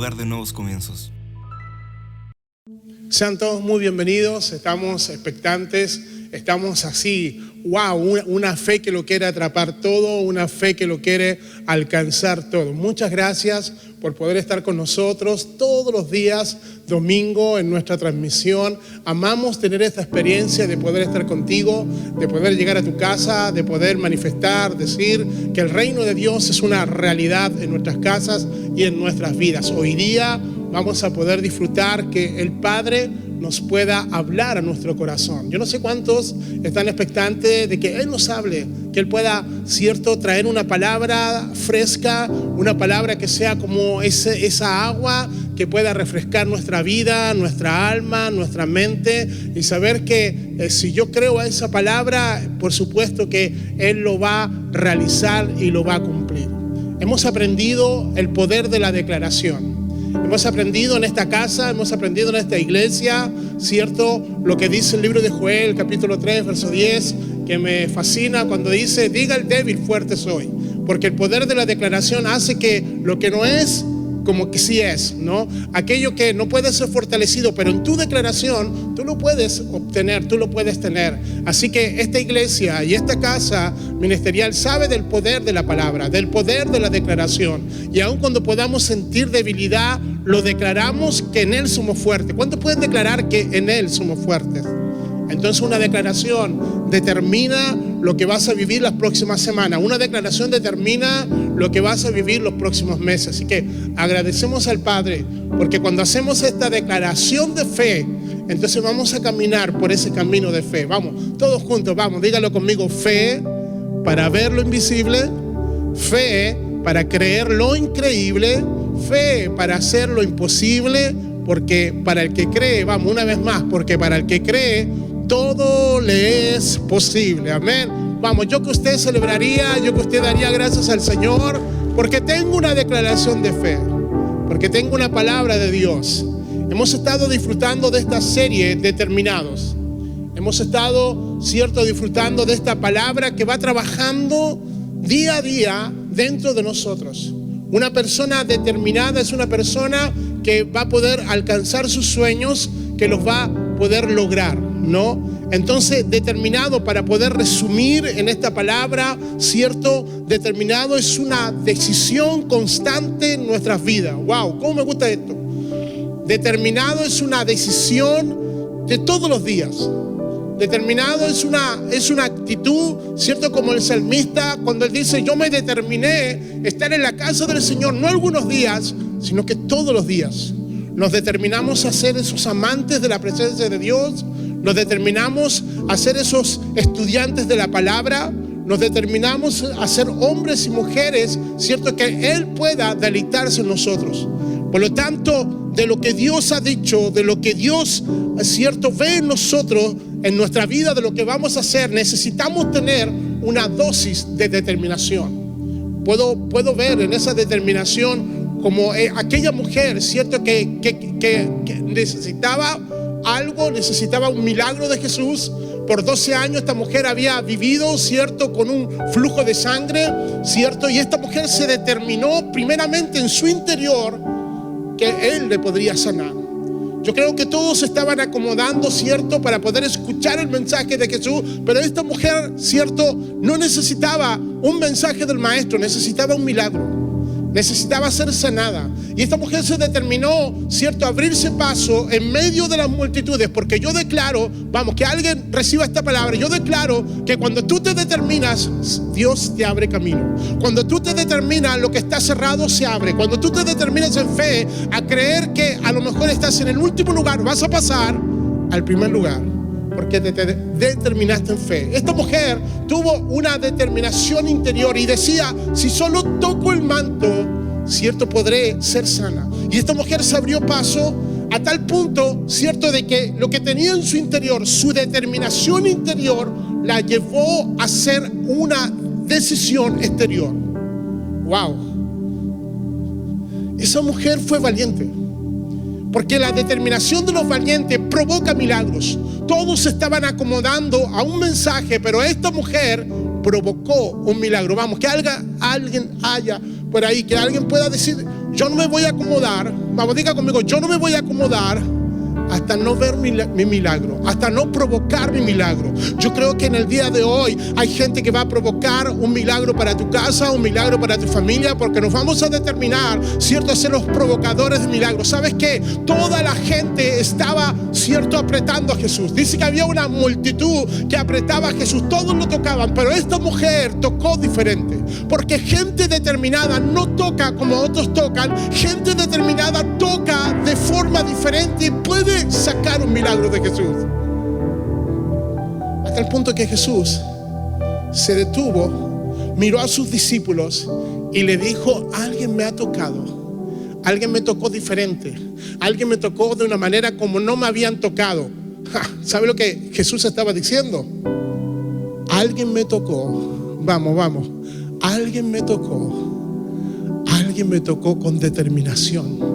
lugar de nuevos comienzos. Sean todos muy bienvenidos, estamos expectantes, estamos así, una fe que lo quiere atrapar todo, una fe que lo quiere alcanzar todo. Muchas gracias por poder estar con nosotros todos los días, domingo, en nuestra transmisión. Amamos tener esta experiencia de poder estar contigo, de poder llegar a tu casa, de poder manifestar, decir que el reino de Dios es una realidad en nuestras casas y en nuestras vidas. Hoy día vamos a poder disfrutar que el Padre nos pueda hablar a nuestro corazón. Yo no sé cuántos están expectantes de que Él nos hable, que Él pueda, cierto, traer una palabra fresca, una palabra que sea como esa agua que pueda refrescar nuestra vida, nuestra alma, nuestra mente, y saber que si yo creo a esa palabra, por supuesto que Él lo va a realizar y lo va a cumplir. Hemos aprendido el poder de la declaración. Hemos aprendido en esta casa, hemos aprendido en esta iglesia, ¿cierto? Lo que dice el libro de Joel, capítulo 3, verso 10, que me fascina cuando dice: diga el débil, fuerte soy. Porque el poder de la declaración hace que lo que no es, como que sí es, ¿no? Aquello que no puede ser fortalecido, pero en tu declaración tú lo puedes obtener, tú lo puedes tener. Así que esta iglesia y esta casa ministerial sabe del poder de la palabra, del poder de la declaración. Y aun cuando podamos sentir debilidad, lo declaramos que en Él somos fuertes. ¿Cuántos pueden declarar que en Él somos fuertes? Entonces una declaración determina lo que vas a vivir las próximas semanas. Una declaración determina lo que vas a vivir los próximos meses. Así que agradecemos al Padre, porque cuando hacemos esta declaración de fe, entonces vamos a caminar por ese camino de fe. Vamos, todos juntos, vamos, dígalo conmigo: fe para ver lo invisible, fe para creer lo increíble, fe para hacer lo imposible, porque para el que cree, vamos, una vez más, porque para el que cree, todo le es posible. Amén. Vamos, yo que usted celebraría, yo que usted daría gracias al Señor, porque tengo una declaración de fe, porque tengo una palabra de Dios. Hemos estado disfrutando de esta serie Determinados. Hemos estado, cierto, disfrutando de esta palabra que va trabajando día a día dentro de nosotros. Una persona determinada es una persona que va a poder alcanzar sus sueños, que los va a poder lograr, ¿no? Entonces, determinado, para poder resumir en esta palabra, cierto, determinado es una decisión constante en nuestras vidas. ¡Wow! ¿Cómo me gusta esto? Determinado es una decisión de todos los días. Determinado es una actitud, ¿cierto? Como el salmista, cuando él dice: yo me determiné estar en la casa del Señor, no algunos días, sino que todos los días. Nos determinamos a ser esos amantes de la presencia de Dios, nos determinamos a ser esos estudiantes de la palabra, nos determinamos a ser hombres y mujeres, ¿cierto? Que Él pueda deleitarse en nosotros. Por lo tanto, de lo que Dios ha dicho, de lo que Dios, ¿cierto?, ve en nosotros, en nuestra vida, de lo que vamos a hacer, necesitamos tener una dosis de determinación. Puedo ver en esa determinación como aquella mujer, ¿cierto?, que necesitaba algo, necesitaba un milagro de Jesús. Por 12 años esta mujer había vivido, ¿cierto?, con un flujo de sangre, ¿cierto? Y esta mujer se determinó primeramente en su interior que Él le podría sanar. Yo creo que todos se estaban acomodando, ¿cierto?, para poder escuchar el mensaje de Jesús, pero esta mujer, ¿cierto?, no necesitaba un mensaje del maestro, necesitaba un milagro. Necesitaba ser sanada. Y esta mujer se determinó, ¿cierto?, a abrirse paso en medio de las multitudes, porque yo declaro, vamos, que alguien reciba esta palabra. Yo declaro que cuando tú te determinas, Dios te abre camino. Cuando tú te determinas, lo que está cerrado se abre. Cuando tú te determinas en fe a creer que a lo mejor estás en el último lugar, vas a pasar al primer lugar, porque te determinaste en fe. Esta mujer tuvo una determinación interior y decía: si solo toco el manto, cierto, podré ser sana. Y esta mujer se abrió paso a tal punto, cierto, de que lo que tenía en su interior, su determinación interior, la llevó a hacer una decisión exterior. Wow. Esa mujer fue valiente, porque la determinación de los valientes provoca milagros. Todos se estaban acomodando a un mensaje, pero esta mujer provocó un milagro. Vamos, que alguien haya por ahí, que alguien pueda decir: yo no me voy a acomodar. Vamos, diga conmigo, yo no me voy a acomodar hasta no ver mi milagro, hasta no provocar mi milagro. Yo creo que en el día de hoy hay gente que va a provocar un milagro para tu casa, un milagro para tu familia, porque nos vamos a determinar, ¿cierto?, a ser los provocadores de milagros. ¿Sabes qué? Toda la gente estaba, ¿cierto?, apretando a Jesús. Dice que había una multitud que apretaba a Jesús, todos lo tocaban, pero esta mujer tocó diferente, porque gente determinada no toca como otros tocan, gente determinada toca de forma diferente y puede sacar un milagro de Jesús. Hasta el punto que Jesús se detuvo, miró a sus discípulos y le dijo: alguien me ha tocado, alguien me tocó diferente, alguien me tocó de una manera como no me habían tocado. ¿Sabe lo que Jesús estaba diciendo? Alguien me tocó, vamos, alguien me tocó con determinación.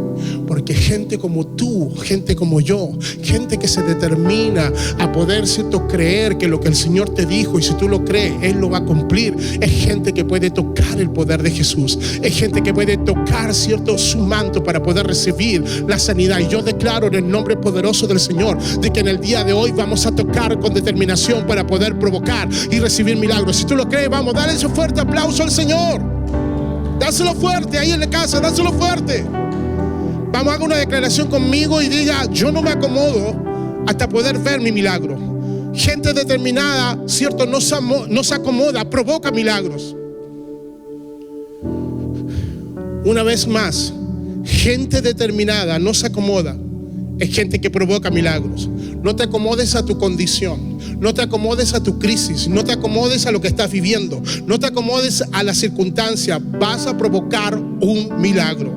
Porque gente como tú, gente como yo, gente que se determina a poder, ¿cierto?, creer que lo que el Señor te dijo, y si tú lo crees, Él lo va a cumplir, es gente que puede tocar el poder de Jesús, es gente que puede tocar, ¿cierto?, su manto para poder recibir la sanidad. Y yo declaro en el nombre poderoso del Señor de que en el día de hoy vamos a tocar con determinación para poder provocar y recibir milagros. Si tú lo crees, vamos, dale ese fuerte aplauso al Señor. Dáselo fuerte ahí en la casa, dáselo fuerte. Vamos, haga una declaración conmigo y diga: yo no me acomodo hasta poder ver mi milagro. Gente determinada, ¿cierto?, no se acomoda, provoca milagros. Una vez más, gente determinada no se acomoda, es gente que provoca milagros. No te acomodes a tu condición, no te acomodes a tu crisis, no te acomodes a lo que estás viviendo, no te acomodes a la circunstancia. Vas a provocar un milagro.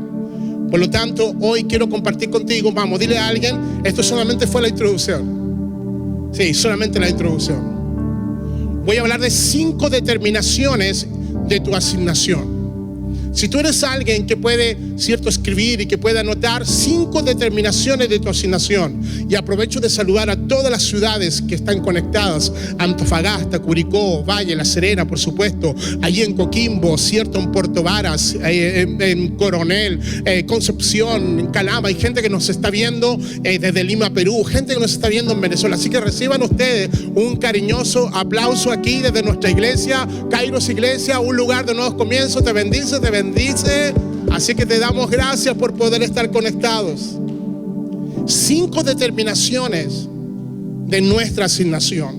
Por lo tanto, hoy quiero compartir contigo, vamos, dile a alguien, esto solamente fue la introducción. Sí, solamente la introducción. Voy a hablar de 5 determinaciones de tu asignación. Si tú eres alguien que puede, ¿cierto?, escribir y que puede anotar 5 determinaciones de tu asignación. Y aprovecho de saludar a todas las ciudades que están conectadas: Antofagasta, Curicó, Valle, La Serena, por supuesto, allí en Coquimbo, ¿cierto?, en Puerto Varas, en Coronel, Concepción, en Calama. Hay gente que nos está viendo desde Lima, Perú, gente que nos está viendo en Venezuela. Así que reciban ustedes un cariñoso aplauso aquí desde nuestra iglesia, Kairos Iglesia, un lugar de nuevos comienzos. Te bendice, te bendice. Así que te damos gracias por poder estar conectados. 5 determinaciones de nuestra asignación.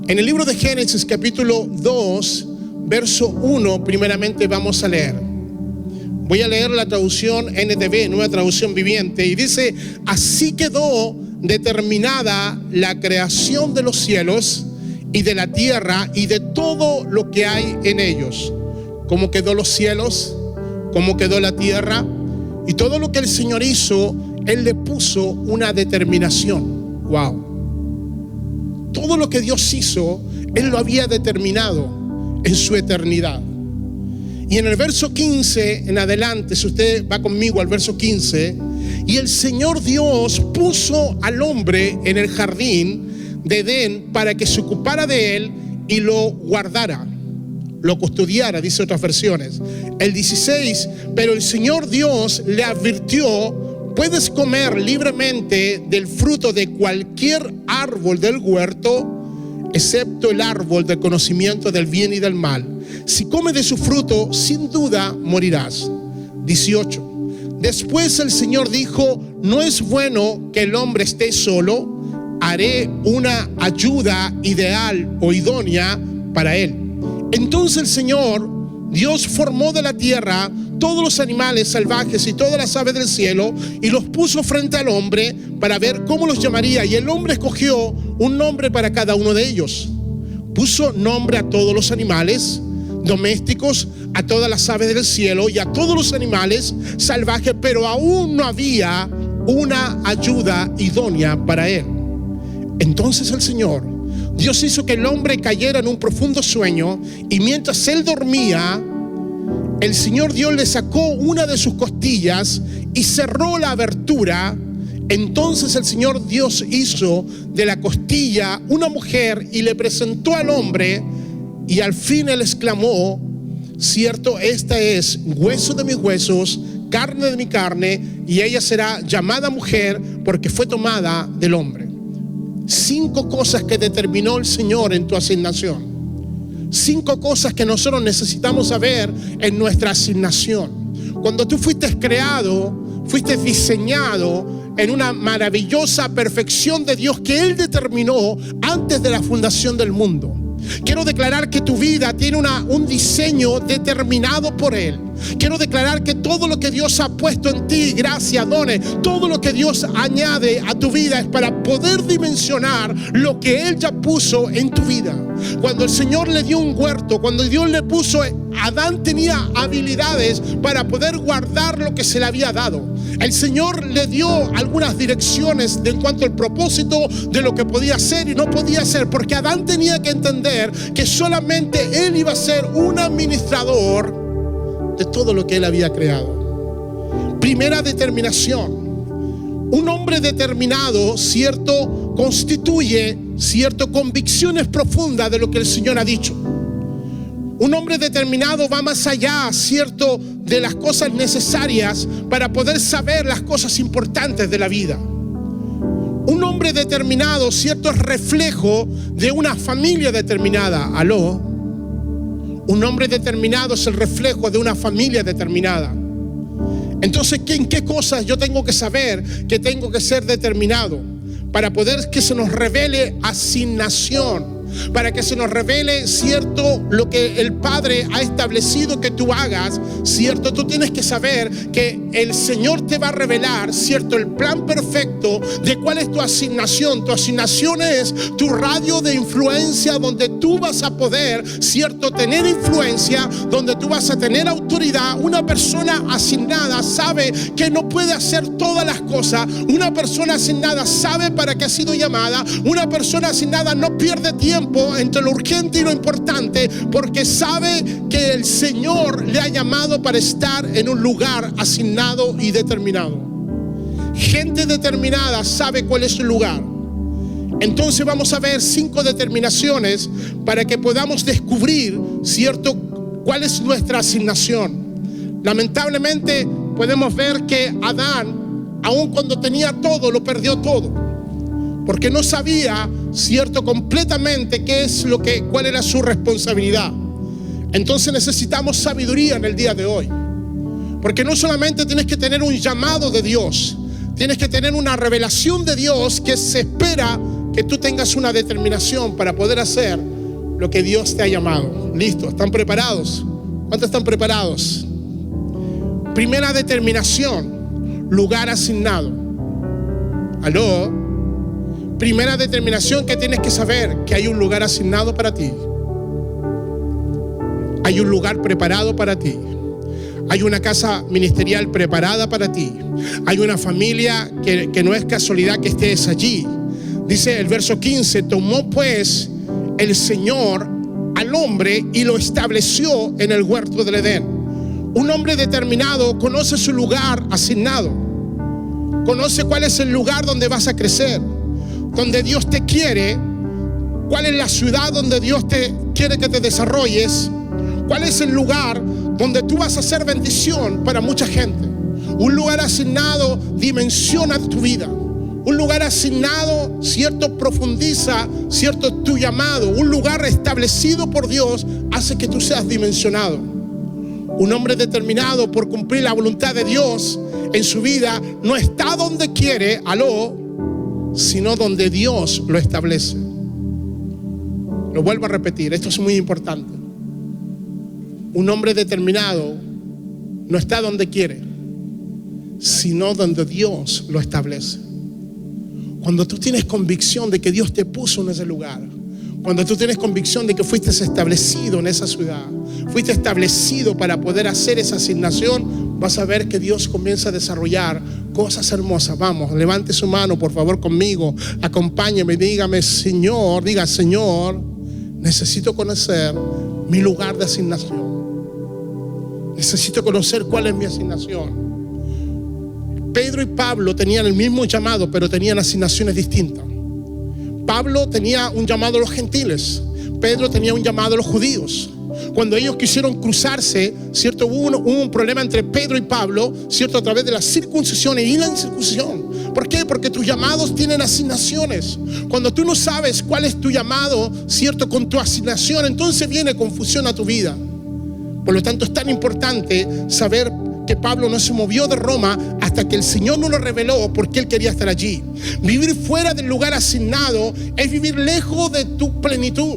En el libro de Génesis, capítulo 2, verso 1, primeramente vamos a leer. Voy a leer la traducción NTV, Nueva Traducción Viviente, y dice: así quedó determinada la creación de los cielos y de la tierra y de todo lo que hay en ellos. Cómo quedó los cielos, cómo quedó la tierra, y todo lo que el Señor hizo, Él le puso una determinación. Wow. Todo lo que Dios hizo, Él lo había determinado en su eternidad. Y en el verso 15 en adelante, si usted va conmigo al verso 15, y el Señor Dios puso al hombre en el jardín de Edén para que se ocupara de él y lo guardara, lo custodiara, dice otras versiones. El 16, pero el Señor Dios le advirtió: puedes comer libremente del fruto de cualquier árbol del huerto, excepto el árbol del conocimiento del bien y del mal. Si comes de su fruto, sin duda morirás. 18, después el Señor dijo: no es bueno que el hombre esté solo, haré una ayuda ideal o idónea para él. Entonces el Señor Dios formó de la tierra todos los animales salvajes y todas las aves del cielo y los puso frente al hombre para ver cómo los llamaría. Y el hombre escogió un nombre para cada uno de ellos. Puso nombre a todos los animales domésticos, a todas las aves del cielo y a todos los animales salvajes, pero aún no había una ayuda idónea para él. Entonces el Señor Dios hizo que el hombre cayera en un profundo sueño, y mientras él dormía, el Señor Dios le sacó una de sus costillas y cerró la abertura. Entonces el Señor Dios hizo de la costilla una mujer y le presentó al hombre, y al fin él exclamó: cierto, esta es hueso de mis huesos, carne de mi carne, y ella será llamada mujer porque fue tomada del hombre. 5 cosas que determinó el Señor en tu asignación. 5 cosas que nosotros necesitamos saber en nuestra asignación. Cuando tú fuiste creado, fuiste diseñado en una maravillosa perfección de Dios que Él determinó antes de la fundación del mundo. Quiero declarar que tu vida tiene un diseño determinado por Él. Quiero declarar que todo lo que Dios ha puesto en ti, gracia, dones, todo lo que Dios añade a tu vida es para poder dimensionar lo que Él ya puso en tu vida. Cuando el Señor le dio un huerto, cuando Dios le puso, Adán tenía habilidades para poder guardar lo que se le había dado. El Señor le dio algunas direcciones en cuanto al propósito de lo que podía hacer y no podía hacer, porque Adán tenía que entender que solamente él iba a ser un administrador de todo lo que él había creado. Primera determinación. Un hombre determinado, cierto, constituye, cierto, convicciones profundas de lo que el Señor ha dicho. Un hombre determinado va más allá, cierto, de las cosas necesarias para poder saber las cosas importantes de la vida. Un hombre determinado, cierto, es reflejo de una familia determinada. ¿Aló? Un hombre determinado es el reflejo de una familia determinada. Entonces, ¿en qué cosas yo tengo que saber que tengo que ser determinado? Para poder que se nos revele asignación. Para que se nos revele, cierto, lo que el Padre ha establecido que tú hagas, cierto, tú tienes que saber que el Señor te va a revelar, cierto, el plan perfecto de cuál es tu asignación. Tu asignación es tu radio de influencia, donde tú vas a poder, cierto, tener influencia, donde tú vas a tener autoridad. Una persona asignada sabe que no puede hacer todas las cosas. Una persona asignada sabe para qué ha sido llamada. Una persona asignada no pierde tiempo entre lo urgente y lo importante, porque sabe que el Señor le ha llamado para estar en un lugar asignado y determinado. Gente determinada sabe cuál es su lugar. Entonces vamos a ver 5 determinaciones para que podamos descubrir, cierto, cuál es nuestra asignación. Lamentablemente podemos ver que Adán, aun cuando tenía todo, lo perdió todo. Porque no sabía, cierto, completamente cuál era su responsabilidad. Entonces necesitamos sabiduría en el día de hoy. Porque no solamente tienes que tener un llamado de Dios, tienes que tener una revelación de Dios que se espera que tú tengas una determinación para poder hacer lo que Dios te ha llamado. ¿Listo? ¿Están preparados? ¿Cuántos están preparados? Primera determinación, lugar asignado. ¿Aló? Primera determinación que tienes que saber, que hay un lugar asignado para ti. Hay un lugar preparado para ti. Hay una casa ministerial preparada para ti. Hay una familia que no es casualidad que estés allí. Dice el verso 15, tomó pues el Señor al hombre y lo estableció en el huerto del Edén. Un hombre determinado conoce su lugar asignado. Conoce cuál es el lugar donde vas a crecer, donde Dios te quiere, cuál es la ciudad donde Dios te quiere que te desarrolles, cuál es el lugar donde tú vas a hacer bendición para mucha gente. Un lugar asignado dimensiona tu vida. Un lugar asignado, cierto, profundiza, cierto, tu llamado. Un lugar establecido por Dios hace que tú seas dimensionado. Un hombre determinado por cumplir la voluntad de Dios en su vida no está donde quiere, sino donde Dios lo establece. Lo vuelvo a repetir, esto es muy importante. Un hombre determinado no está donde quiere, sino donde Dios lo establece. Cuando tú tienes convicción de que Dios te puso en ese lugar, cuando tú tienes convicción de que fuiste establecido en esa ciudad, fuiste establecido para poder hacer esa asignación, vas a ver que Dios comienza a desarrollar cosas hermosas. Vamos, levante su mano por favor conmigo, acompáñeme, dígame Señor, diga Señor, necesito conocer mi lugar de asignación. Necesito conocer cuál es mi asignación. Pedro y Pablo tenían el mismo llamado, pero tenían asignaciones distintas. Pablo tenía un llamado a los gentiles. Pedro tenía un llamado a los judíos. Cuando ellos quisieron cruzarse, ¿cierto? Hubo un problema entre Pedro y Pablo, ¿cierto? A través de la circuncisión y la incircuncisión. ¿Por qué? Porque tus llamados tienen asignaciones. Cuando tú no sabes cuál es tu llamado, ¿cierto? Con tu asignación, entonces viene confusión a tu vida. Por lo tanto, es tan importante saber que Pablo no se movió de Roma hasta que el Señor no lo reveló porque él quería estar allí. Vivir fuera del lugar asignado es vivir lejos de tu plenitud.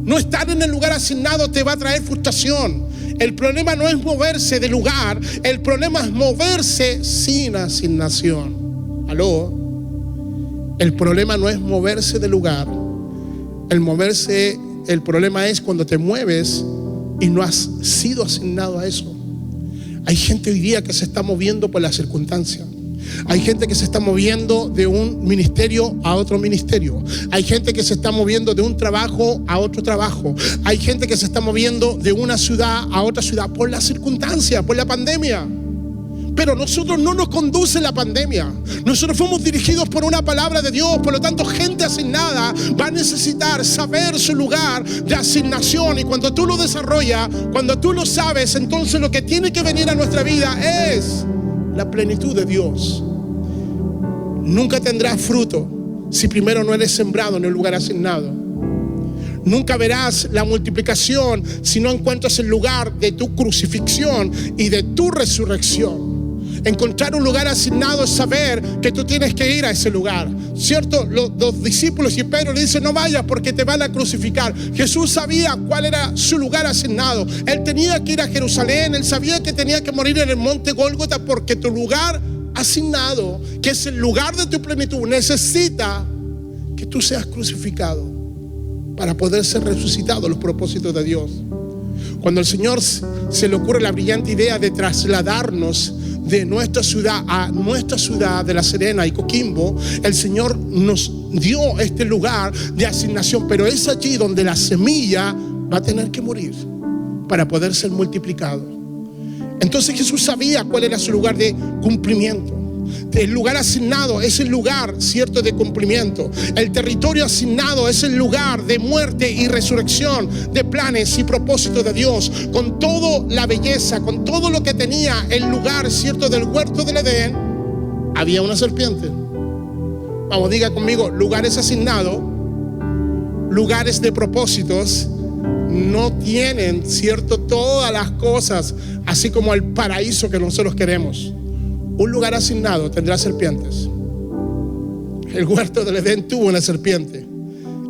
No estar en el lugar asignado te va a traer frustración. El problema no es moverse de lugar, el problema es moverse sin asignación. ¿Aló? El problema no es moverse de lugar. El problema es cuando te mueves y no has sido asignado a eso. Hay gente hoy día que se está moviendo por la circunstancia. Hay gente que se está moviendo de un ministerio a otro ministerio. Hay gente que se está moviendo de un trabajo a otro trabajo. Hay gente que se está moviendo de una ciudad a otra ciudad por la circunstancia, por la pandemia. Pero nosotros no nos conduce la pandemia. Nosotros fuimos dirigidos por una palabra de Dios. Por lo tanto, gente asignada va a necesitar saber su lugar de asignación. Y cuando tú lo desarrollas, cuando tú lo sabes, entonces lo que tiene que venir a nuestra vida es la plenitud de Dios. Nunca tendrás fruto si primero no eres sembrado en el lugar asignado. Nunca verás la multiplicación si no encuentras el lugar de tu crucifixión y de tu resurrección. Encontrar un lugar asignado es saber que tú tienes que ir a ese lugar, ¿cierto? Los discípulos y Pedro le dicen: no vayas porque te van a crucificar. Jesús sabía cuál era su lugar asignado. Él tenía que ir a Jerusalén. Él sabía que tenía que morir en el monte Gólgota porque tu lugar asignado, que es el lugar de tu plenitud, necesita que tú seas crucificado para poder ser resucitado a los propósitos de Dios. Cuando al Señor se le ocurre la brillante idea de trasladarnos de nuestra ciudad a nuestra ciudad de La Serena y Coquimbo, el Señor nos dio este lugar de asignación, pero es allí donde la semilla va a tener que morir para poder ser multiplicado. Entonces Jesús sabía cuál era su lugar de cumplimiento. El lugar asignado es el lugar, ¿cierto?, de cumplimiento. El territorio asignado es el lugar de muerte y resurrección, de planes y propósitos de Dios. Con toda la belleza, con todo lo que tenía el lugar, ¿cierto?, del huerto del Edén, había una serpiente. Vamos, diga conmigo: lugares asignados, lugares de propósitos, no tienen, ¿cierto?, todas las cosas, así como el paraíso que nosotros queremos. Un lugar asignado tendrá serpientes. El huerto del Edén tuvo una serpiente.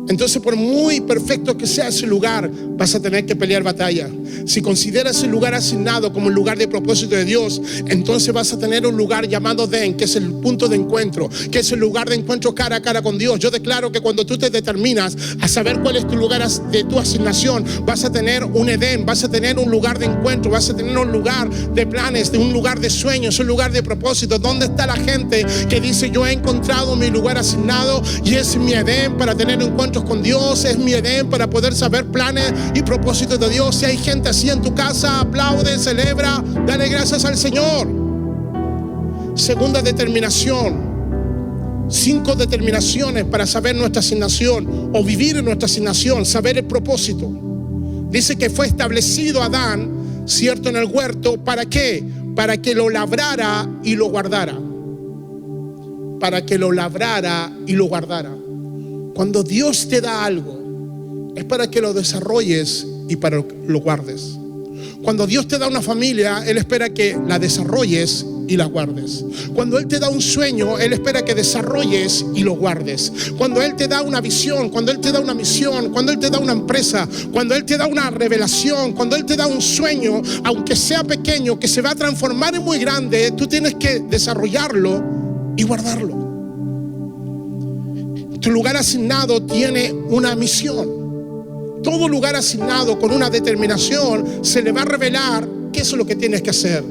Entonces, por muy perfecto que sea ese lugar, vas a tener que pelear batalla. Si consideras el lugar asignado como el lugar de propósito de Dios, entonces vas a tener un lugar llamado Edén, que es el punto de encuentro, que es el lugar de encuentro cara a cara con Dios. Yo declaro que cuando tú te determinas a saber cuál es tu lugar de tu asignación, vas a tener un Edén, vas a tener un lugar de encuentro, vas a tener un lugar de planes, un lugar de sueños, un lugar de propósito. ¿Dónde está la gente que dice: yo he encontrado mi lugar asignado y es mi Edén para tener encuentros con Dios, es mi Edén para poder saber planes y propósitos de Dios? Si hay gente así en tu casa, aplaude, celebra, dale gracias al Señor. Segunda determinación, 5 determinaciones para saber nuestra asignación o vivir en nuestra asignación, saber el propósito. Dice que fue establecido Adán, ¿cierto?, en el huerto. ¿Para qué? Para que lo labrara y lo guardara. Para que lo labrara y lo guardara. Cuando Dios te da algo, es para que lo desarrolles y para que lo guardes. Cuando Dios te da una familia, Él espera que la desarrolles y la guardes. Cuando Él te da un sueño, Él espera que desarrolles y lo guardes. Cuando Él te da una visión, cuando Él te da una misión, cuando Él te da una empresa, cuando Él te da una revelación, cuando Él te da un sueño, aunque sea pequeño, que se va a transformar en muy grande, tú tienes que desarrollarlo y guardarlo. Tu lugar asignado tiene una misión. Todo lugar asignado con una determinación se le va a revelar qué es lo que tienes que hacer.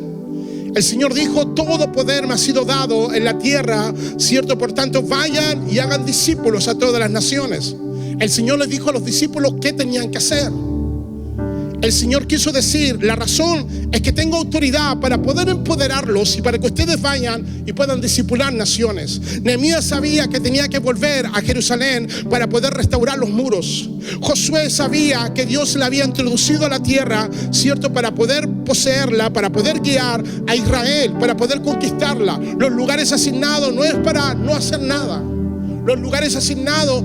El Señor dijo: todo poder me ha sido dado en la tierra, ¿cierto? Por tanto, vayan y hagan discípulos a todas las naciones. El Señor les dijo a los discípulos qué tenían que hacer. El Señor quiso decir, la razón es que tengo autoridad para poder empoderarlos y para que ustedes vayan y puedan discipular naciones. Nehemías sabía que tenía que volver a Jerusalén para poder restaurar los muros. Josué sabía que Dios le había introducido a la tierra, ¿cierto?, para poder poseerla, para poder guiar a Israel, para poder conquistarla. Los lugares asignados no es para no hacer nada. Los lugares asignados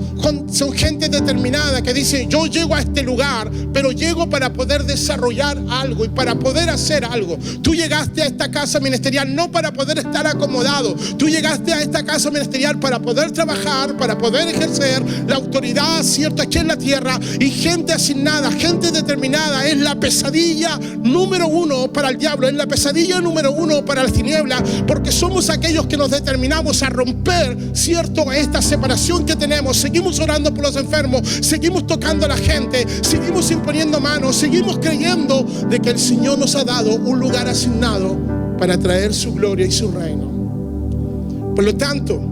son gente determinada que dice, yo llego a este lugar, pero llego para poder desarrollar algo y para poder hacer algo. Tú llegaste a esta casa ministerial no para poder estar acomodado. Tú llegaste a esta casa ministerial para poder trabajar, para poder ejercer la autoridad, ¿cierto?, aquí en la tierra. Y gente asignada, gente determinada es la pesadilla número uno para el diablo, es la pesadilla número uno para las tinieblas, porque somos aquellos que nos determinamos a romper, ¿cierto?, esta separación que tenemos. Seguimos orando por los enfermos, seguimos tocando a la gente, seguimos imponiendo manos, seguimos creyendo de que el Señor nos ha dado un lugar asignado para traer su gloria y su reino. Por lo tanto,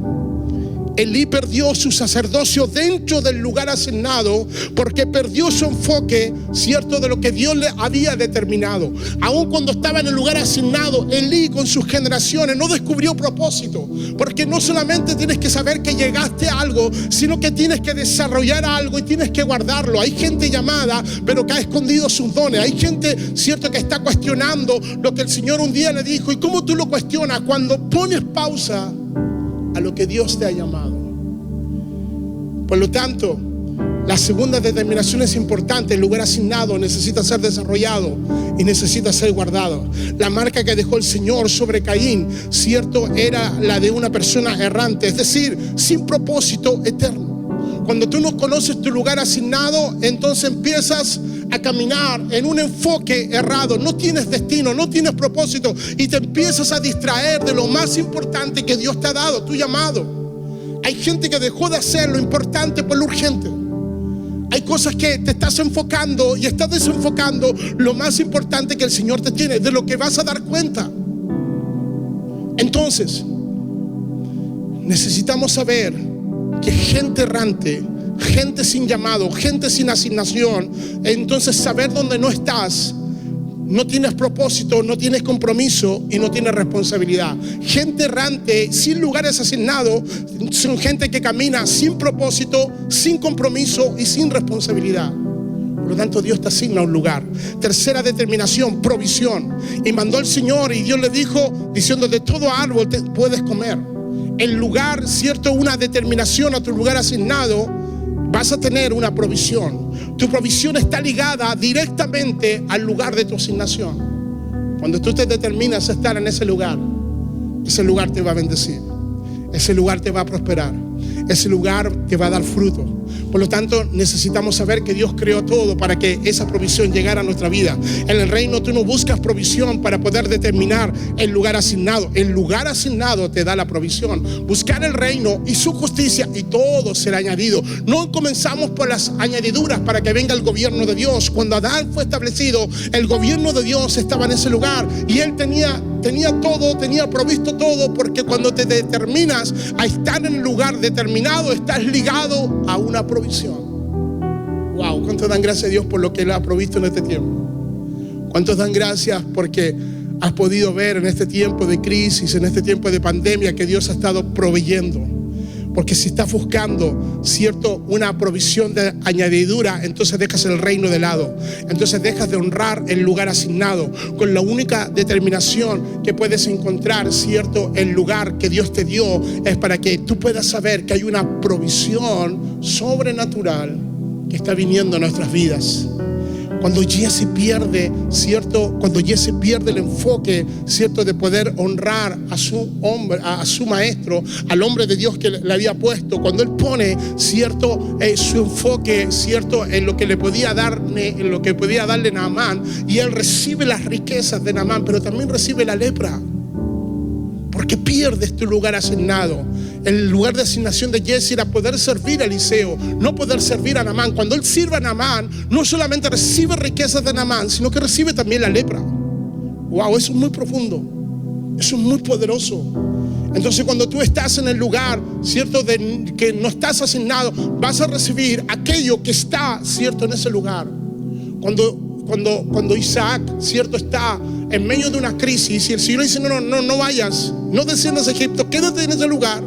Elí perdió su sacerdocio dentro del lugar asignado porque perdió su enfoque, ¿cierto?, de lo que Dios le había determinado. Aun cuando estaba en el lugar asignado, Elí con sus generaciones no descubrió propósito, porque no solamente tienes que saber que llegaste a algo, sino que tienes que desarrollar algo y tienes que guardarlo. Hay gente llamada, pero que ha escondido sus dones. Hay gente, ¿cierto?, que está cuestionando lo que el Señor un día le dijo. ¿Y cómo tú lo cuestionas? Cuando pones pausa a lo que Dios te ha llamado. Por lo tanto, la segunda determinación es importante. El lugar asignado necesita ser desarrollado y necesita ser guardado. La marca que dejó el Señor sobre Caín, ¿cierto?, era la de una persona errante, es decir, sin propósito eterno. Cuando tú no conoces tu lugar asignado, entonces empiezas a caminar en un enfoque errado. No tienes destino, no tienes propósito y te empiezas a distraer de lo más importante que Dios te ha dado, tu llamado. Hay gente que dejó de hacer lo importante por lo urgente. Hay cosas que te estás enfocando y estás desenfocando lo más importante que el Señor te tiene, de lo que vas a dar cuenta. Entonces, necesitamos saber que gente errante, gente sin llamado, gente sin asignación, entonces saber dónde no estás, no tienes propósito, no tienes compromiso y no tienes responsabilidad. Gente errante, sin lugares asignados, son gente que camina sin propósito, sin compromiso y sin responsabilidad. Por lo tanto, Dios te asigna un lugar. Tercera determinación, provisión. Y mandó el Señor y Dios le dijo, diciendo, de todo árbol te puedes comer. El lugar, ¿cierto?, una determinación a tu lugar asignado, vas a tener una provisión. Tu provisión está ligada directamente al lugar de tu asignación. Cuando tú te determinas a estar en ese lugar te va a bendecir. Ese lugar te va a prosperar. Ese lugar te va a dar fruto. Por lo tanto, necesitamos saber que Dios creó todo para que esa provisión llegara a nuestra vida. En el reino tú no buscas provisión para poder determinar el lugar asignado. El lugar asignado te da la provisión. Buscar el reino y su justicia y todo será añadido. No comenzamos por las añadiduras para que venga el gobierno de Dios. Cuando Adán fue establecido, el gobierno de Dios estaba en ese lugar y él tenía todo, tenía provisto todo, porque cuando te determinas a estar en el lugar determinado, estás ligado a una provisión. Wow, ¿cuántos dan gracias a Dios por lo que Él ha provisto en este tiempo? ¿Cuántos dan gracias porque has podido ver en este tiempo de crisis, en este tiempo de pandemia, que Dios ha estado proveyendo? Porque si estás buscando, ¿cierto?, una provisión de añadidura, entonces dejas el reino de lado. Entonces dejas de honrar el lugar asignado. Con la única determinación que puedes encontrar, ¿cierto?, el lugar que Dios te dio es para que tú puedas saber que hay una provisión sobrenatural que está viniendo a nuestras vidas. Cuando Jesse pierde, ¿cierto?, cuando Jesse pierde el enfoque, ¿cierto?, de poder honrar a su hombre, a su maestro, al hombre de Dios que le había puesto, cuando él pone, ¿cierto?, su enfoque, ¿cierto?, en lo que le podía darle, en lo que podía darle Naamán, y él recibe las riquezas de Naamán, pero también recibe la lepra, porque pierdes tu lugar asignado. El lugar de asignación de Jesse era poder servir a Eliseo, no poder servir a Naamán. Cuando él sirve a Naamán, no solamente recibe riquezas de Naamán, sino que recibe también la lepra. Wow, eso es muy profundo, eso es muy poderoso. Entonces, cuando tú estás en el lugar, ¿cierto?, de que no estás asignado, vas a recibir aquello que está, ¿cierto?, en ese lugar. Cuando cuando Isaac, cierto, está en medio de una crisis y el Señor le dice, no vayas, no desciendas a Egipto, quédate en ese lugar.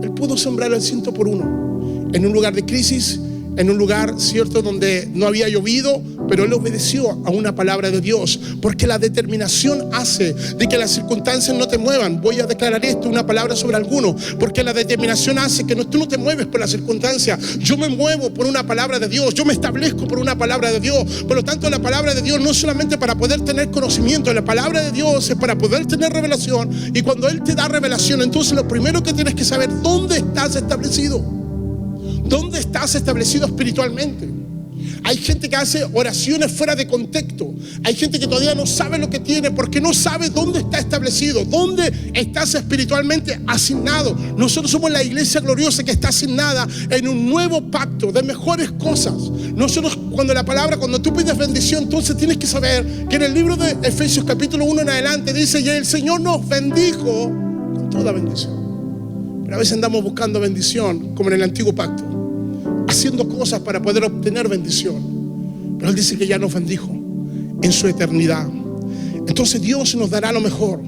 Él pudo sembrar el 100 por 1 en un lugar de crisis, en un lugar, cierto, donde no había llovido, pero él obedeció a una palabra de Dios, porque la determinación hace de que las circunstancias no te muevan. Voy a declarar esto, una palabra sobre algunos, porque la determinación hace que tú no te mueves por las circunstancias. Yo me muevo por una palabra de Dios, yo me establezco por una palabra de Dios. Por lo tanto, la palabra de Dios no es solamente para poder tener conocimiento, la palabra de Dios es para poder tener revelación. Y cuando Él te da revelación, entonces lo primero que tienes que saber, ¿dónde estás establecido? ¿Dónde estás establecido espiritualmente? Hay gente que hace oraciones fuera de contexto. Hay gente que todavía no sabe lo que tiene porque no sabe dónde está establecido, dónde estás espiritualmente asignado. Nosotros somos la iglesia gloriosa que está asignada en un nuevo pacto de mejores cosas. Nosotros, cuando tú pides bendición, entonces tienes que saber que en el libro de Efesios capítulo 1 en adelante dice: y el Señor nos bendijo con toda bendición. Pero a veces andamos buscando bendición como en el antiguo pacto, haciendo cosas para poder obtener bendición. Pero Él dice que ya nos bendijo en su eternidad. Entonces Dios nos dará lo mejor.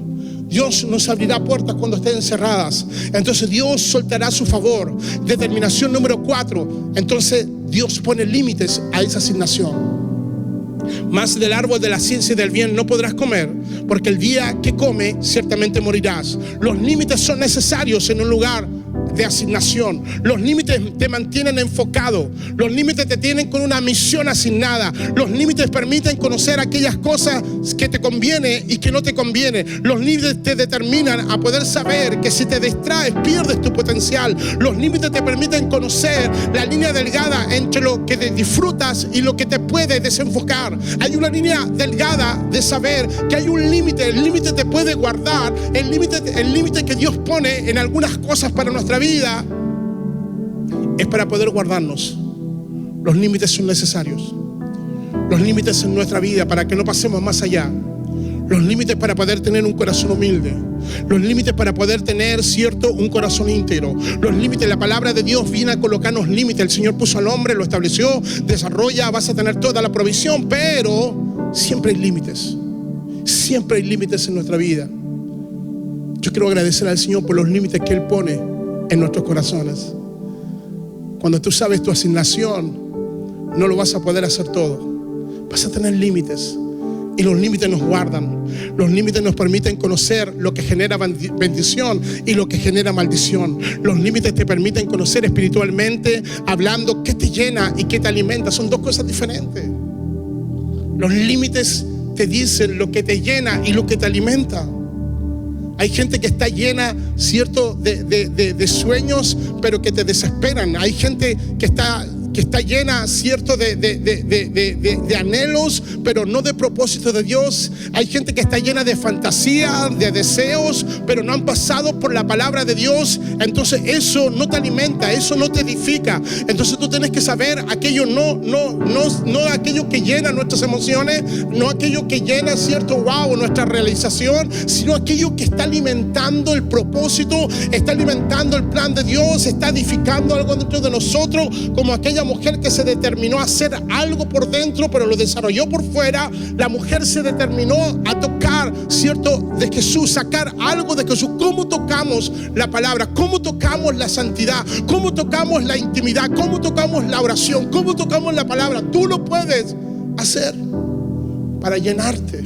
Dios nos abrirá puertas cuando estén cerradas. Entonces Dios soltará su favor. Determinación número 4. Entonces Dios pone límites a esa asignación. Más del árbol de la ciencia y del bien no podrás comer, porque el día que come ciertamente morirás. Los límites son necesarios en un lugar de asignación. Los límites te mantienen enfocado. Los límites te tienen con una misión asignada. Los límites permiten conocer aquellas cosas que te conviene y que no te conviene. Los límites te determinan a poder saber que si te distraes pierdes tu potencial. Los límites te permiten conocer la línea delgada entre lo que te disfrutas y lo que te puede desenfocar. Hay una línea delgada de saber que hay un límite. El límite te puede guardar. El límite que Dios pone en algunas cosas para nuestra vida es para poder guardarnos. Los límites son necesarios. Los límites en nuestra vida para que no pasemos más allá. Los límites para poder tener un corazón humilde. Los límites para poder tener, cierto, un corazón íntegro. Los límites, la palabra de Dios viene a colocarnos límites. El Señor puso al hombre, lo estableció, desarrolla, vas a tener toda la provisión, pero siempre hay límites. Siempre hay límites en nuestra vida. Yo quiero agradecer al Señor por los límites que Él pone en nuestros corazones. Cuando tú sabes tu asignación, no lo vas a poder hacer todo. Vas a tener límites. Y los límites nos guardan. Los límites nos permiten conocer lo que genera bendición y lo que genera maldición. Los límites te permiten conocer espiritualmente, hablando, qué te llena y qué te alimenta. Son dos cosas diferentes. Los límites te dicen lo que te llena y lo que te alimenta. Hay gente que está llena, cierto, de sueños, pero que te desesperan. Hay gente que está llena, cierto, de anhelos, pero no de propósito de Dios. Hay gente que está llena de fantasía, de deseos, pero no han pasado por la palabra de Dios. Entonces eso no te alimenta, eso no te edifica. Entonces tú tienes que saber aquello no aquello que llena nuestras emociones, no aquello que llena, cierto, nuestra realización, sino aquello que está alimentando el propósito, está alimentando el plan de Dios, está edificando algo dentro de nosotros, como aquella mujer que se determinó a hacer algo por dentro, pero lo desarrolló por fuera. La mujer se determinó a tocar, cierto, de Jesús, sacar algo de Jesús. ¿Cómo tocamos la palabra? ¿Cómo tocamos la santidad? ¿Cómo tocamos la intimidad? ¿Cómo tocamos la oración? ¿Cómo tocamos la palabra? Tú lo puedes hacer para llenarte,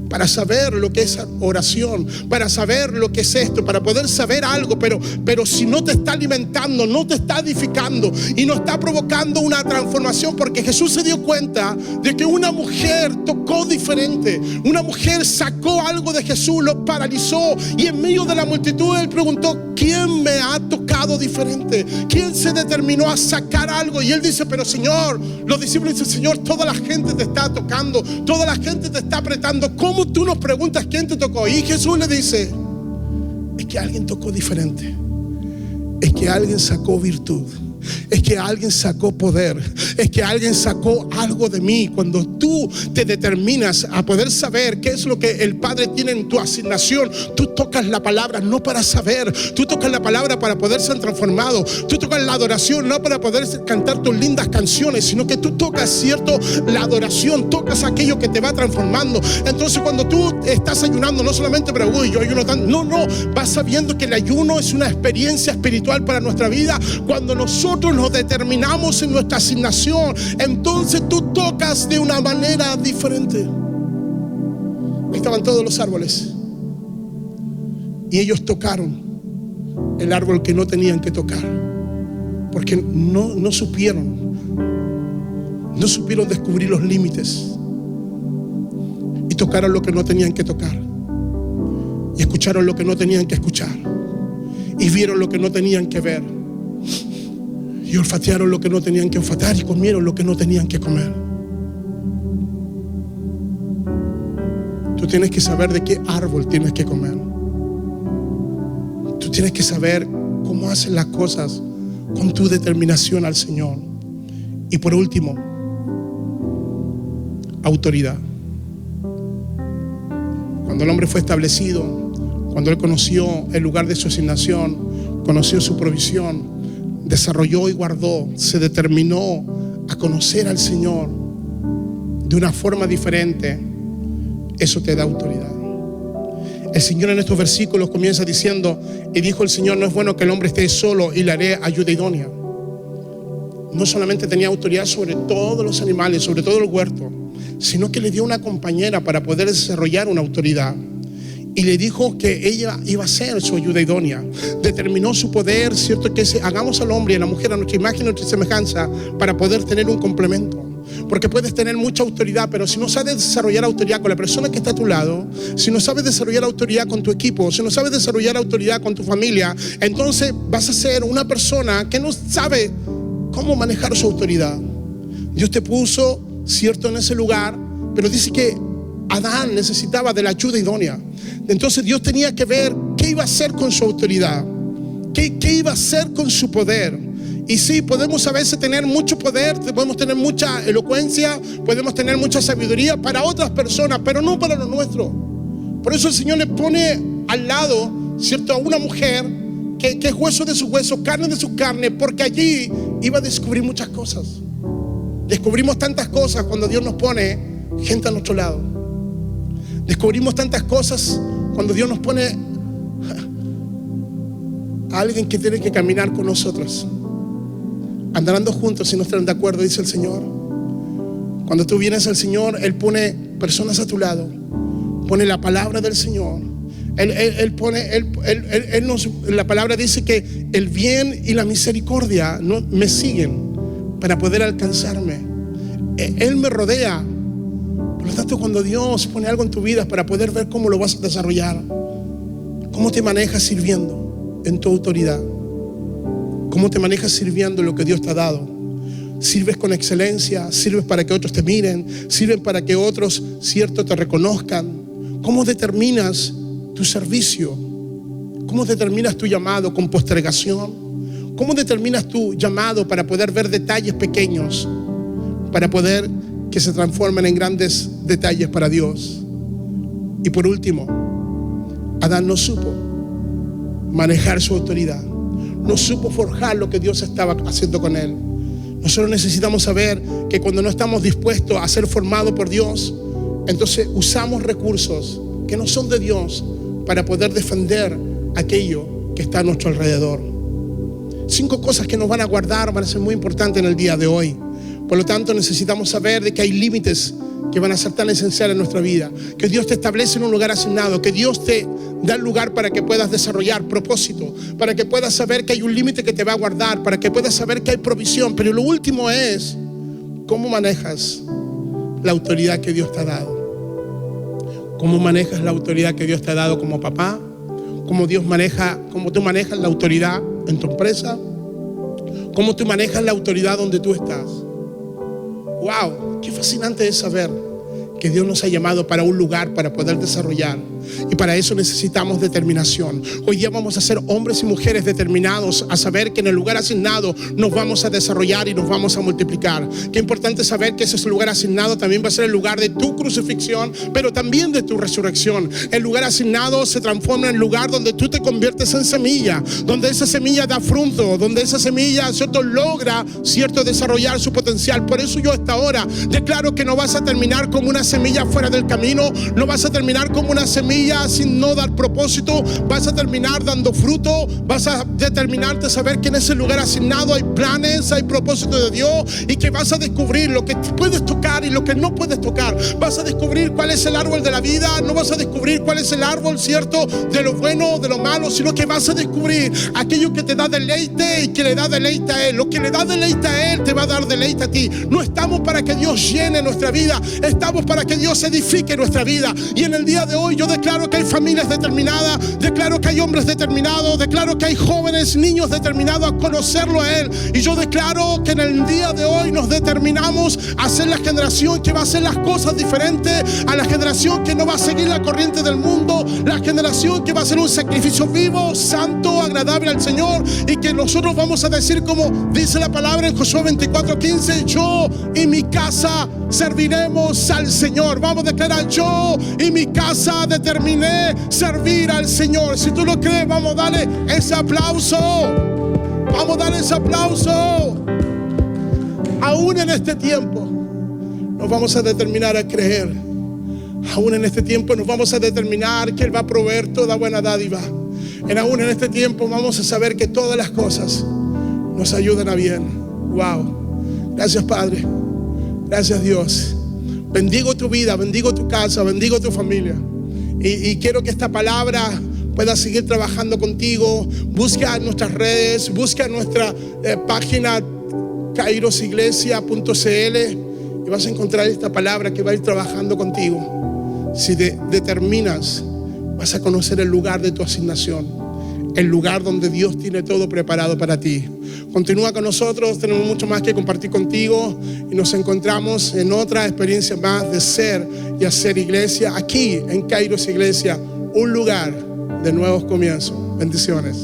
para saber lo que es oración, para saber lo que es esto, para poder saber algo, pero si no te está alimentando, no te está edificando y no está provocando una transformación, porque Jesús se dio cuenta de que una mujer tocó diferente, una mujer sacó algo de Jesús, lo paralizó, y en medio de la multitud Él preguntó: ¿quién me ha tocado diferente? ¿Quién se determinó a sacar algo? Y Él dice: pero Señor, los discípulos dicen: Señor, toda la gente te está tocando, toda la gente te está apretando, ¿cómo tú nos preguntas quién te tocó? Y Jesús le dice: es que alguien tocó diferente, es que alguien sacó virtud, es que alguien sacó poder, es que alguien sacó algo de mí. Cuando tú te determinas a poder saber qué es lo que el Padre tiene en tu asignación, tú tocas la palabra no para saber, tú tocas la palabra para poder ser transformado, tú tocas la adoración no para poder cantar tus lindas canciones, sino que tú tocas, ¿cierto?, la adoración, tocas aquello que te va transformando. Entonces cuando tú estás ayunando, no solamente para yo ayuno tanto, no, vas sabiendo que el ayuno es una experiencia espiritual para nuestra vida. Cuando nosotros nos determinamos en nuestra asignación, entonces tú tocas de una manera diferente. Estaban todos los árboles y ellos tocaron el árbol que no tenían que tocar, porque no supieron descubrir los límites, y tocaron lo que no tenían que tocar, y escucharon lo que no tenían que escuchar, y vieron lo que no tenían que ver, y olfatearon lo que no tenían que olfatear, y comieron lo que no tenían que comer. Tú tienes que saber de qué árbol tienes que comer. Tú tienes que saber cómo haces las cosas con tu determinación al Señor. Y por último, autoridad. Cuando el hombre fue establecido, cuando él conoció el lugar de su asignación, conoció su provisión, desarrolló y guardó, se determinó a conocer al Señor de una forma diferente, eso te da autoridad. El Señor en estos versículos comienza diciendo: y dijo el Señor, no es bueno que el hombre esté solo, y le haré ayuda idónea. No solamente tenía autoridad sobre todos los animales, sobre todo el huerto, sino que le dio una compañera para poder desarrollar una autoridad. Y le dijo que ella iba a ser su ayuda idónea. Determinó su poder, ¿cierto? Que hagamos al hombre y a la mujer a nuestra imagen y nuestra semejanza para poder tener un complemento. Porque puedes tener mucha autoridad, pero si no sabes desarrollar autoridad con la persona que está a tu lado, si no sabes desarrollar autoridad con tu equipo, si no sabes desarrollar autoridad con tu familia, entonces vas a ser una persona que no sabe cómo manejar su autoridad. Dios te puso, ¿cierto?, en ese lugar, pero dice que Adán necesitaba de la ayuda idónea. Entonces Dios tenía que ver qué iba a hacer con su autoridad, qué iba a hacer con su poder. Y sí, podemos a veces tener mucho poder, podemos tener mucha elocuencia, podemos tener mucha sabiduría para otras personas, pero no para lo nuestro. Por eso el Señor le pone al lado, ¿cierto?, a una mujer que es hueso de sus huesos, carne de su carne, porque allí iba a descubrir muchas cosas. Descubrimos tantas cosas cuando Dios nos pone gente a nuestro lado. Descubrimos tantas cosas cuando Dios nos pone a alguien que tiene que caminar con nosotros. Andando juntos si no están de acuerdo, dice el Señor. Cuando tú vienes al Señor, Él pone personas a tu lado, pone la palabra del Señor. La palabra dice que el bien y la misericordia me siguen para poder alcanzarme. Él me rodea. Por lo tanto, cuando Dios pone algo en tu vida, para poder ver cómo lo vas a desarrollar, cómo te manejas sirviendo en tu autoridad, cómo te manejas sirviendo lo que Dios te ha dado. Sirves con excelencia, sirves para que otros te miren, sirves para que otros, ¿cierto?, te reconozcan. ¿Cómo determinas tu servicio? ¿Cómo determinas tu llamado? ¿Con postergación? ¿Cómo determinas tu llamado para poder ver detalles pequeños, para poder que se transformen en grandes detalles para Dios? Y por último, Adán no supo manejar su autoridad, no supo forjar lo que Dios estaba haciendo con él. Nosotros necesitamos saber que cuando no estamos dispuestos a ser formados por Dios, entonces usamos recursos que no son de Dios para poder defender aquello que está a nuestro alrededor. 5 cosas que nos van a guardar van a ser muy importantes en el día de hoy. Por lo tanto, necesitamos saber de que hay límites que van a ser tan esenciales en nuestra vida, que Dios te establece en un lugar asignado, que Dios te da el lugar para que puedas desarrollar propósito, para que puedas saber que hay un límite que te va a guardar, para que puedas saber que hay provisión. Pero lo último es cómo manejas la autoridad que Dios te ha dado. Cómo manejas la autoridad que Dios te ha dado como papá, cómo tú manejas la autoridad en tu empresa, cómo tú manejas la autoridad donde tú estás. ¡Wow! Qué fascinante es saber que Dios nos ha llamado para un lugar para poder desarrollar, y para eso necesitamos determinación. Hoy día vamos a ser hombres y mujeres determinados a saber que en el lugar asignado nos vamos a desarrollar y nos vamos a multiplicar. Qué importante saber que ese lugar asignado también va a ser el lugar de tu crucifixión, pero también de tu resurrección. El lugar asignado se transforma en el lugar donde tú te conviertes en semilla, donde esa semilla da fruto, donde esa semilla, ¿cierto?, logra, ¿cierto?, desarrollar su potencial. Por eso yo hasta ahora declaro que no vas a terminar como una semilla fuera del camino, no vas a terminar como una semilla sin no dar propósito, vas a terminar dando fruto, vas a determinarte a saber que en ese lugar asignado hay planes, hay propósitos de Dios, y que vas a descubrir lo que puedes tocar y lo que no puedes tocar. Vas a descubrir cuál es el árbol de la vida, no vas a descubrir cuál es el árbol, ¿cierto?, de lo bueno, de lo malo, sino que vas a descubrir aquello que te da deleite y que le da deleite a Él. Lo que le da deleite a Él te va a dar deleite a ti. No estamos para que Dios llene nuestra vida, estamos para que Dios edifique nuestra vida. Y en el día de hoy yo declaro que hay familias determinadas, declaro que hay hombres determinados, declaro que hay jóvenes, niños determinados a conocerlo a Él. Y yo declaro que en el día de hoy nos determinamos a ser la generación que va a hacer las cosas diferentes, a la generación que no va a seguir la corriente del mundo, la generación que va a hacer un sacrificio vivo, santo, agradable al Señor, y que nosotros vamos a decir como dice la palabra en Josué 24:15: yo y mi casa serviremos al Señor. Vamos a declarar: yo y mi casa determiné servir al Señor. Si tú lo crees, vamos a darle ese aplauso. Vamos a darle ese aplauso. Aún en este tiempo nos vamos a determinar a creer. Aún en este tiempo nos vamos a determinar que Él va a proveer toda buena dádiva. Aún en este tiempo vamos a saber que todas las cosas nos ayudan a bien. Wow. Gracias, Padre. Gracias, Dios. Bendigo tu vida, bendigo tu casa, bendigo tu familia. Y quiero que esta palabra pueda seguir trabajando contigo. Busca nuestras redes, busca nuestra página kairosiglesia.cl y vas a encontrar esta palabra que va a ir trabajando contigo. Si determinas, vas a conocer el lugar de tu asignación, el lugar donde Dios tiene todo preparado para ti. Continúa con nosotros, tenemos mucho más que compartir contigo y nos encontramos en otra experiencia más de ser y hacer iglesia aquí en Kairos Iglesia, un lugar de nuevos comienzos. Bendiciones.